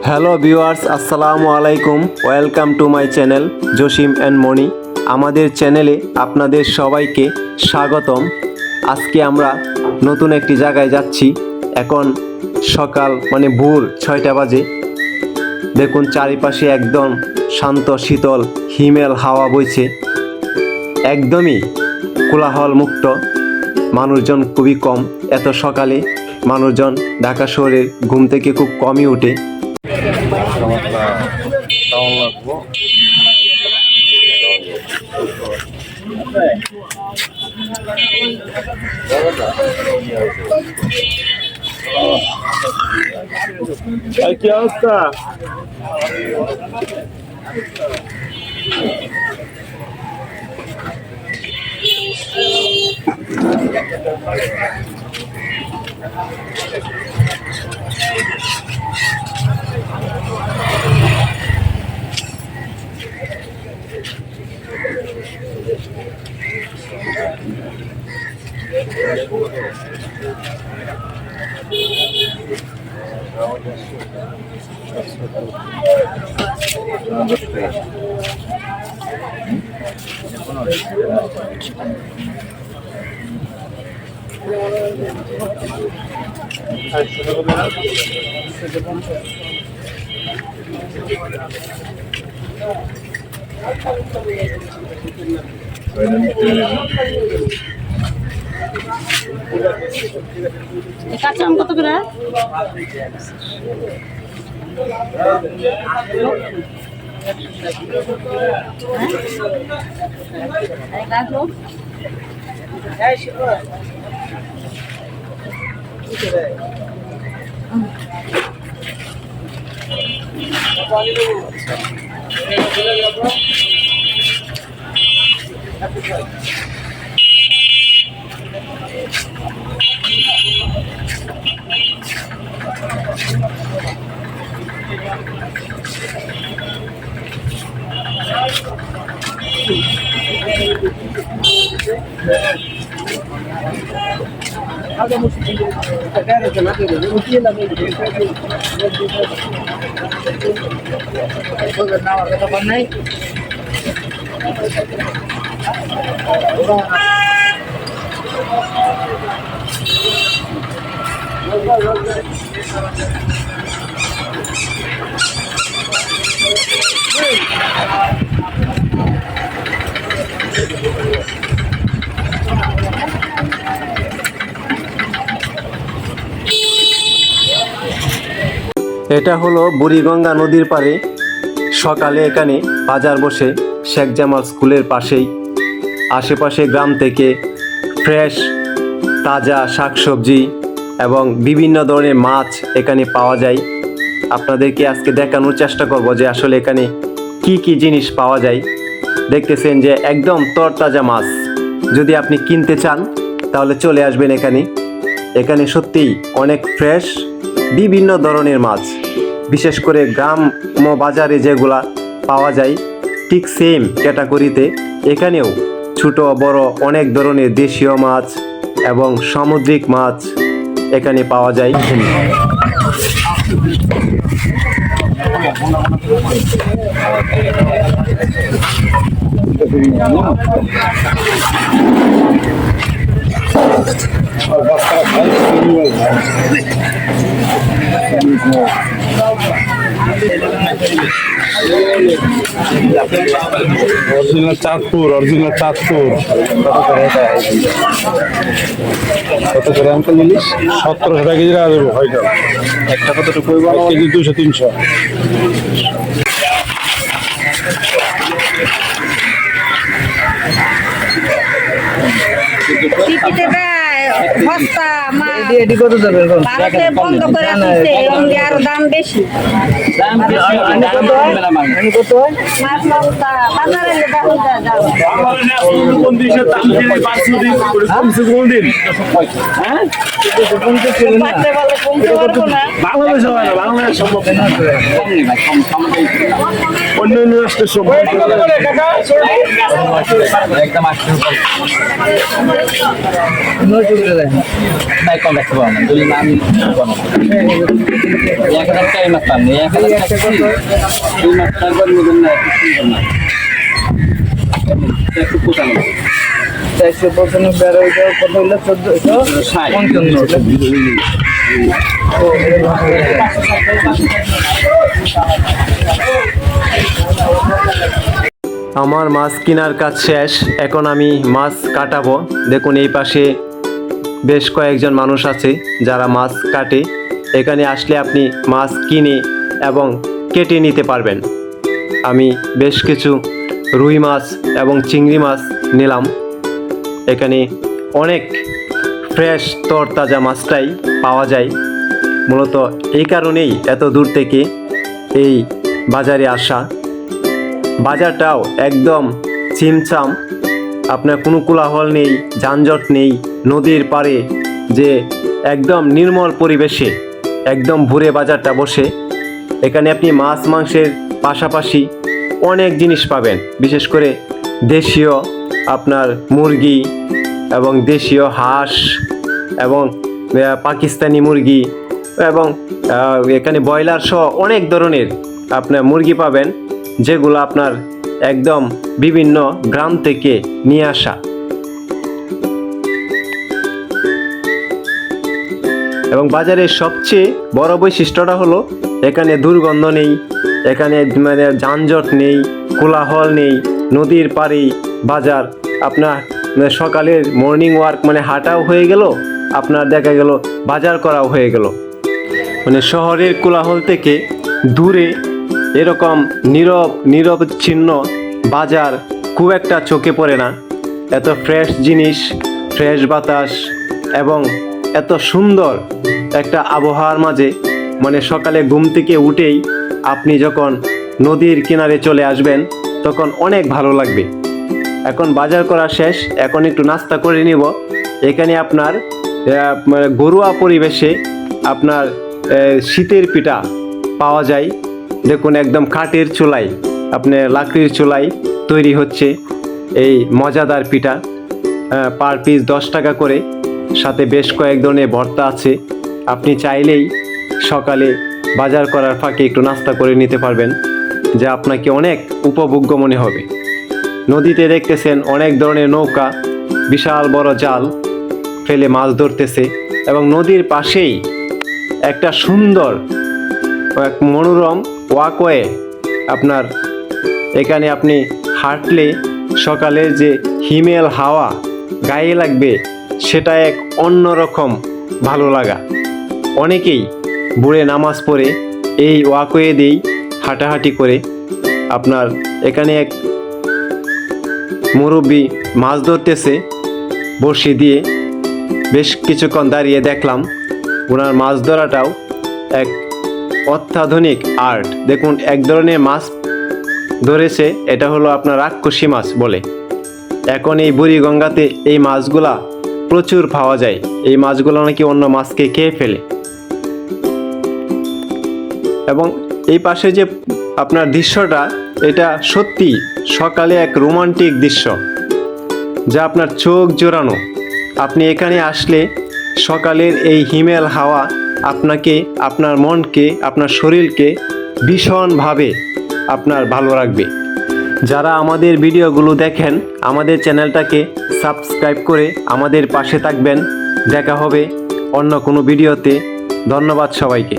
Hello viewers, আসসালামু আলাইকুম। Welcome to my channel Jasim and Moni. আমাদের চ্যানেলে আপনাদের সবাইকে স্বাগতম। আজকে আমরা নতুন একটি জায়গায় যাচ্ছি। এখন সকাল ভোর 6টা বাজে। দেখুন চারিপাশে একদম শান্ত শীতল হিমেল হাওয়া বইছে, একদমই কোলাহল মুক্ত। মানুষজন খুবই কম। এত সকালে মানুষজন ঢাকা শহরের ঘুম থেকে খুব কমই ওঠে। কি অবস্থা? কাঁচা আম কত করে? এটা হলো বুড়িগঙ্গা নদীর পাড়ে। সকালে এখানে বাজার বসে শেখ জামাল স্কুলের পাশেই। আশেপাশে গ্রাম থেকে ফ্রেশ তাজা শাকসবজি এবং বিভিন্ন ধরনের মাছ এখানে পাওয়া যায়। আপনাদেরকে আজকে দেখানোর চেষ্টা করব যে আসলে এখানে কি কি জিনিস পাওয়া যায়। দেখতেছেন যে একদম তরতাজা মাছ। যদি আপনি কিনতে চান তাহলে চলে আসবেন এখানে। এখানে সত্যিই অনেক ফ্রেশ বিভিন্ন ধরনের মাছ, বিশেষ করে গ্রাম্য বাজারে যেগুলা পাওয়া যায় ঠিক সেম ক্যাটাগরিতে এখানেও ছোট বড় অনেক ধরনের দেশীয় মাছ এবং সামুদ্রিক মাছ এখানে পাওয়া যায়। অরিজিনাল চাঁদপুর কত করে আঙ্কেল ইলিশ? 1700 টাকা কেজি রাখা যাবে হয়তো। একটা কতটুকু? 1 কেজি 200-300। বন্ধ করে আরো দাম বেশি। অন্যান্য রাষ্ট্রের সময় একদম করে দেন নাই কম রাখতে পারবো না বলি না আমি এক হাজার টাকা মাছ পান এক হাজার টাকা দুই মাস টাকা নেবেন না একটু পোষানো 495 কত হইলো 1455 আমার মাছ কেনার কাজ শেষ, এখন আমি মাছ কাটাবো। দেখুন এই পাশে বেশ কয়েকজন মানুষ আছে যারা মাছ কাটে। এখানে আসলে আপনি মাছ কিনে এবং কেটে নিতে পারবেন। আমি বেশ কিছু রুই মাছ এবং চিংড়ি মাছ নিলাম। এখানে অনেক ফ্রেশ তরতাজা মাছটাই পাওয়া যায়। মূলত এই কারণেই এত দূর থেকে এই বাজারে আসা। বাজারটাও একদম ছিমছাম, আপনার কোনো কোলাহল নেই, যানজট নেই। নদীর পাড়ে যে একদম নির্মল পরিবেশে একদম ভোরে বাজারটা বসে। এখানে আপনি মাছ মাংসের পাশাপাশি অনেক জিনিস পাবেন, বিশেষ করে দেশীয় আপনার মুরগি এবং দেশীয় হাঁস এবং পাকিস্তানি মুরগি এবং এখানে ব্রয়লার সহ অনেক ধরনের আপনার মুরগি পাবেন, যেগুলো আপনার একদম বিভিন্ন গ্রাম থেকে নিয়ে আসা। এবং বাজারের সবচেয়ে বড় বৈশিষ্ট্যটা হলো এখানে দুর্গন্ধ নেই, এখানে মানে যানজট নেই, কোলাহল নেই। নদীর পাড়ে বাজার, আপনার সকালের মর্নিং ওয়ার্ক মানে হাঁটাও হয়ে গেল, আপনার দেখা গেল বাজার করাও হয়ে গেল। মানে শহরের কোলাহল থেকে দূরে এরকম নিরবচ্ছিন্ন বাজার খুব একটা চোখে পড়ে না। এত ফ্রেশ জিনিস, ফ্রেশ বাতাস এবং এত সুন্দর একটা আবহাওয়ার মাঝে, মানে সকালে ঘুম থেকে উঠেই আপনি যখন নদীর কিনারে চলে আসবেন তখন অনেক ভালো লাগবে। এখন বাজার করা শেষ, এখন একটু নাস্তা করে নিব। এখানে আপনার ঘরোয়া পরিবেশে আপনার শীতের পিঠা পাওয়া যায়। দেখুন একদম কাঠের চুলায়, আপনার লাকড়ির চুলায় তৈরি হচ্ছে এই মজাদার পিঠা। পার পিস 10 টাকা করে, সাথে বেশ কয়েক ধরনের ভর্তা আছে। আপনি চাইলেই সকালে বাজার করার ফাঁকে একটু নাস্তা করে নিতে পারবেন, যা আপনাকে অনেক উপভোগ্য মনে হবে। নদীতে দেখতেছেন অনেক ধরনের নৌকা, বিশাল বড় জাল ফেলে মাছ ধরতেছে এবং নদীর পাশেই একটা সুন্দর এক মনোরম ওয়াকওয়ে। আপনার এখানে আপনি হাঁটলে সকালের যে হিমেল হাওয়া গায়ে লাগবে, সেটা এক অন্যরকম ভালো লাগা। অনেকেই ভোরে নামাজ পড়ে এই ওয়াকওয়ে দিয়েই হাঁটাহাঁটি করে। আপনার এখানে এক মুরব্বি মাছ ধরতেছে বড়শি দিয়ে, বেশ কিছুক্ষণ দাঁড়িয়ে দেখলাম। ওনার মাছ ধরাটাও এক অত্যাধুনিক আর্ট। দেখুন এক ধরনের মাছ ধরেছে, এটা হলো আপনার রাক্ষসী মাছ বলে। এখন এই বুড়িগঙ্গাতে এই মাছগুলা প্রচুর পাওয়া যায়। এই মাছগুলো নাকি অন্য মাছকে খেয়ে ফেলে। এবং এই পাশে যে আপনার দৃশ্যটা, এটা সত্যি সকালে এক রোমান্টিক দৃশ্য, যা আপনার চোখ জোড়ানো। আপনি এখানে আসলে সকালের এই হিমেল হাওয়া আপনাকে, আপনার মনকে, আপনার শরীরকে ভীষণভাবে আপনার ভালো রাখবে। যারা আমাদের ভিডিওগুলো দেখেন, আমাদের চ্যানেলটাকে সাবস্ক্রাইব করে আমাদের পাশে থাকবেন। দেখা হবে অন্য কোনো ভিডিওতে। ধন্যবাদ সবাইকে।